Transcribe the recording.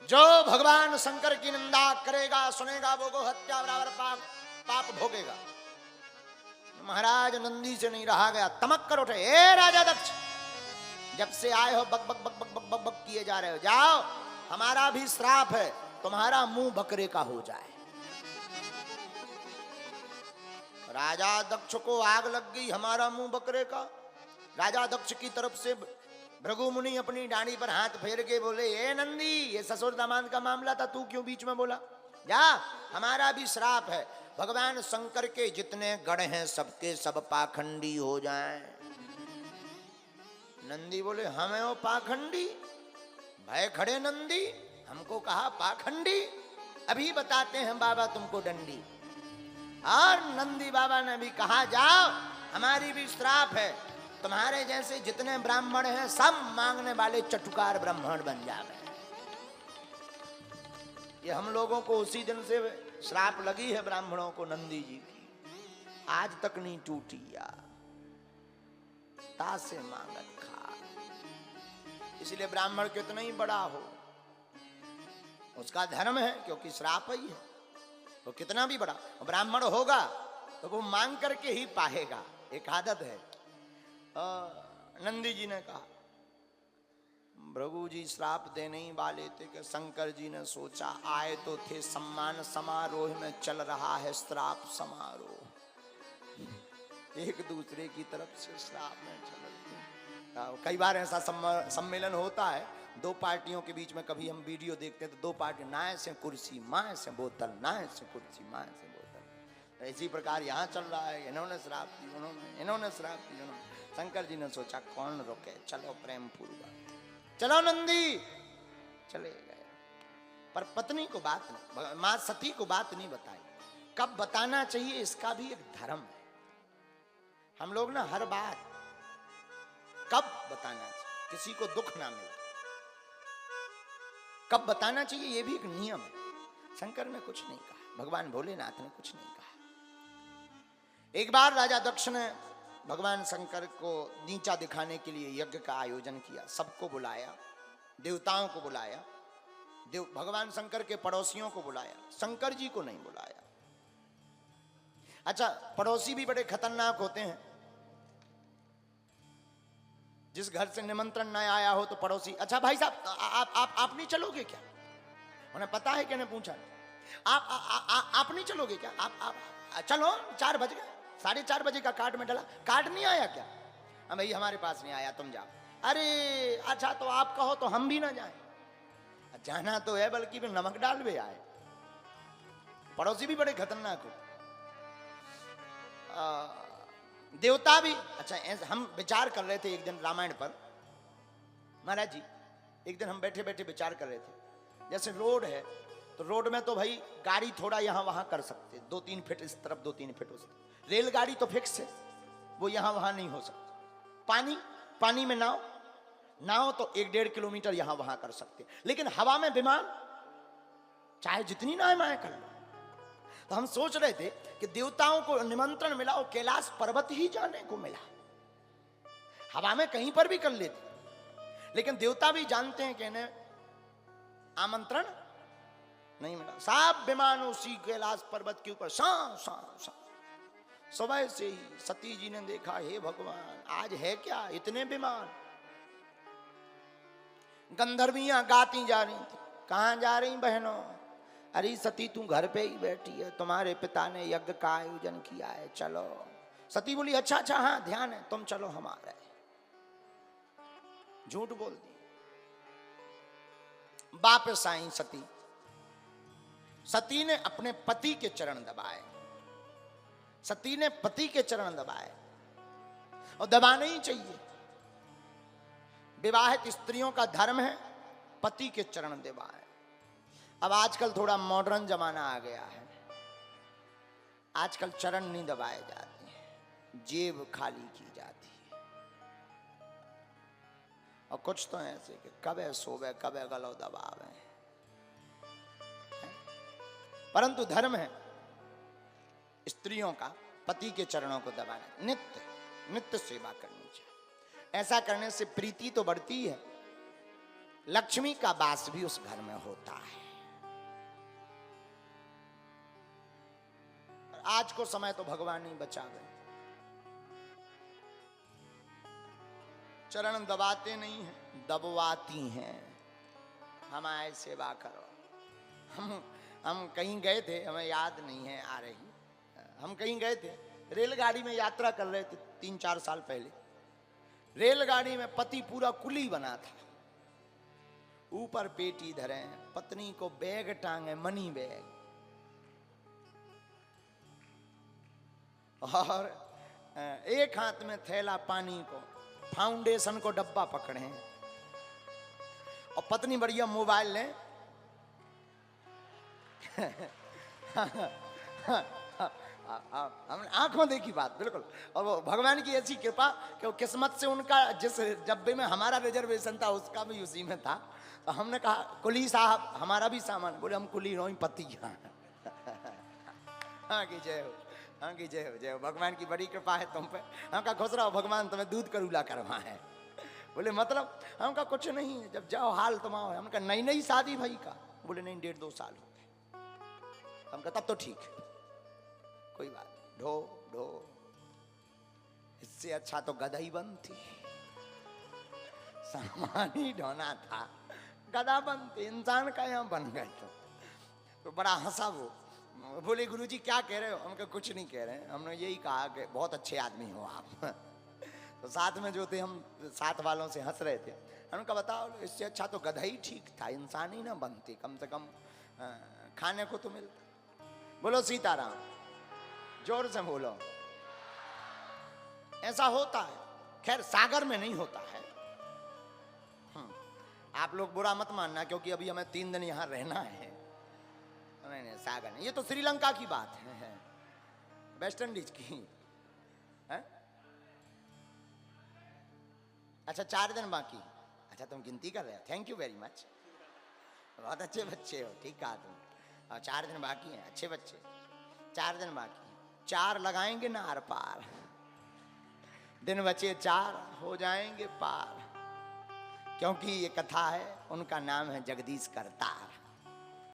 जो भगवान शंकर की निंदा करेगा सुनेगा वो गो हत्या बराबर पाप भोगेगा। महाराज नंदी से नहीं रहा गया, तमक कर उठे, ए राजा दक्ष, जब से आए हो बक बक बक बक बक बक बक किए जा रहे हो, जाओ, हमारा भी श्राप है, तुम्हारा मुंह बकरे का हो जाए। राजा दक्ष को आग लग गई, हमारा मुंह बकरे का। राजा दक्ष की तरफ से भृगु मुनि अपनी डांडी पर हाथ फेर के बोले, ए नंदी, ये ससुर दामाद का मामला था, तू क्यों बीच में बोला? जा, हमारा भी श्राप है, भगवान शंकर के जितने गण हैं सबके सब पाखंडी हो जाएं। नंदी बोले, हमें वो पाखंडी? भय खड़े नंदी, हमको कहा पाखंडी? अभी बताते हैं बाबा तुमको डंडी। और नंदी बाबा ने भी कहा, जाओ, हमारी भी श्राप है, तुम्हारे जैसे जितने ब्राह्मण हैं सब मांगने वाले चटुकार ब्राह्मण बन जावे। ये हम लोगों को उसी दिन से श्राप लगी है ब्राह्मणों को नंदी जी की, आज तक नहीं टूटी यार, तासे मांगत खा। इसलिए ब्राह्मण कितना ही बड़ा हो उसका धर्म है, क्योंकि श्राप ही है। वो कितना भी बड़ा ब्राह्मण होगा तो वो मांग करके ही पाएगा, एक आदत है। नंदी जी ने कहा, भृगु जी श्राप देने ही वाले थे कि शंकर जी ने सोचा, आए तो थे सम्मान समारोह में, चल रहा है श्राप समारोह, एक दूसरे की तरफ से श्राप में चल। कई बार ऐसा सम्मेलन होता है दो पार्टियों के बीच में, कभी हम वीडियो देखते हैं तो दो पार्टी, नाय से कुर्सी माए से बोतल, नाय से कुर्सी माए से बोतल। इसी प्रकार यहाँ चल रहा है, इन्होंने श्राप दी, इन्होंने श्राप दी, उन्होंने। शंकर जी ने सोचा कौन रोके, चलो प्रेम पूर्वक, चलो नंदी, चले गए। पर पत्नी को बात नहीं, मां सती को बात नहीं बताई। कब बताना चाहिए इसका भी एक धर्म है। हम लोग ना हर बात कब बताना चाहिए, किसी को दुख ना मिले, कब बताना चाहिए ये भी एक नियम है। शंकर ने कुछ नहीं कहा, भगवान भोलेनाथ ने कुछ नहीं कहा। एक बार राजा दक्ष ने भगवान शंकर को नीचा दिखाने के लिए यज्ञ का आयोजन किया, सबको बुलाया, देवताओं को बुलाया, भगवान शंकर के पड़ोसियों को बुलाया, शंकर जी को नहीं बुलाया। अच्छा, पड़ोसी भी बड़े खतरनाक होते हैं। जिस घर से निमंत्रण न आया हो तो पड़ोसी, अच्छा भाई साहब आप नहीं चलोगे क्या? उन्हें पता है कि नहीं पूछा, आप नहीं चलोगे क्या? आप चलो, 4 बज गए, 4:30 बजे का कार्ड में डाला, कार्ड नहीं आया क्या? हाँ भाई हमारे पास नहीं आया, तुम जाओ। अरे अच्छा, तो आप कहो तो हम भी ना जाएं। जाना तो है, बल्कि फिर नमक डाल भी आए। पड़ोसी भी बड़े खतरनाक हो। देवता भी, अच्छा हम विचार कर रहे थे एक दिन रामायण पर, महाराज जी एक दिन हम बैठे बैठे विचार कर रहे थे, जैसे रोड है तो रोड में तो भाई गाड़ी थोड़ा यहाँ वहां कर सकते, 2-3 फीट इस तरफ 2-3 फीट उस तरफ। रेलगाड़ी तो फिक्स है, वो यहाँ वहां नहीं हो सकती। पानी में नाव तो 1-1.5 किलोमीटर यहाँ वहां कर सकते, लेकिन हवा में विमान चाहे जितनी नाव कर लो। तो हम सोच रहे थे कि देवताओं को निमंत्रण मिला और कैलाश पर्वत ही जाने को मिला, हवा में कहीं पर भी कर लेते, लेकिन देवता भी जानते हैं कि इन्हें आमंत्रण नहीं मिला। सब विमान उसी कैलाश पर्वत के ऊपर सुबह से ही सती जी ने देखा, हे भगवान आज है क्या इतने विमान। गंधर्वियां गाती जा रही थी, कहां जा रही बहनों? अरे सती तू घर पे ही बैठी है, तुम्हारे पिता ने यज्ञ का आयोजन किया है, चलो। सती बोली, अच्छा हाँ ध्यान है, तुम चलो हमारे। झूठ बोल दी। वापस आई सती ने अपने पति के चरण दबाए, सती ने पति के चरण दबाए, और दबाना ही चाहिए। विवाहित स्त्रियों का धर्म है पति के चरण दबाए। अब आजकल थोड़ा मॉडर्न जमाना आ गया है, आजकल चरण नहीं दबाए जाते हैं, जेब खाली की जाती है। और कुछ तो ऐसे कि कबे सोवे कबे गलो दबावे, परंतु धर्म है स्त्रियों का पति के चरणों को दबाना, नित्य सेवा करनी चाहिए। ऐसा करने से प्रीति तो बढ़ती है, लक्ष्मी का वास भी उस घर में होता है। आज को समय तो भगवान ही बचावे। चरण दबाते नहीं हैं, दबवाती हैं। हमारी सेवा करो। हम कहीं गए थे, हमें याद नहीं है आ रही, हम कहीं गए थे, रेलगाड़ी में यात्रा कर रहे थे 3-4 साल पहले। रेलगाड़ी में पति पूरा कुली बना था, ऊपर पेटी धरे, पत्नी को बैग टांगे, मनी बैग, और एक हाथ में थैला पानी को, फाउंडेशन को डब्बा पकड़े हैं, और पत्नी बढ़िया मोबाइल ले हमने आंखों देखी बात बिल्कुल। और वो भगवान की ऐसी कृपा कि वो किस्मत से उनका जिस डब्बे में हमारा रिजर्वेशन था उसका भी उसी में था। तो हमने कहा कुली साहब हमारा भी सामान, बोले हम कुली रोई पति। हाँ की जय हो, हाँ की जय हो, जय हो, भगवान की बड़ी कृपा है तुम पे। हम का खुश रहो, भगवान तुम्हें दूध करूला करवा है। बोले मतलब? हम का कुछ नहीं है, जब जाओ हाल तुम आओ। हम का नई नई शादी भाई का? बोले नहीं 1.5-2 साल हो गए। हम का तब तो ठीक है, कोई बात नहीं, ढो ढो, इससे अच्छा तो गधा ही बंद थी, सामान ही ढोना था, गधा बंद थे, इंसान का यहाँ बन गए। तो बड़ा हंसा वो। बोले गुरुजी क्या कह रहे हो? हम कहा कुछ नहीं कह रहे हैं, हमने यही कहा कि बहुत अच्छे आदमी हो आप। तो साथ में जो थे, हम साथ वालों से हंस रहे थे। हमने कहा बताओ, इससे अच्छा तो गधा ही ठीक था, इंसान ही ना बनते, कम से कम खाने को तो मिलता। बोलो सीताराम, जोर से बोलो। ऐसा होता है, खैर सागर में नहीं होता है। आप लोग बुरा मत मानना, क्योंकि अभी हमें 3 दिन यहाँ रहना है। नहीं सागर नहीं, ये तो श्रीलंका की बात है, वेस्ट इंडीज की है? अच्छा 4 दिन बाकी। अच्छा तुम गिनती कर रहे हो, थैंक यू वेरी मच, बहुत अच्छे बच्चे हो, ठीक कहा तुम। और 4 दिन बाकी हैं, अच्छे बच्चे। 4 दिन बाकी, 4 लगाएंगे ना आर पार, दिन बचे 4 हो जाएंगे पार। क्योंकि ये कथा है, उनका नाम है जगदीश करतार।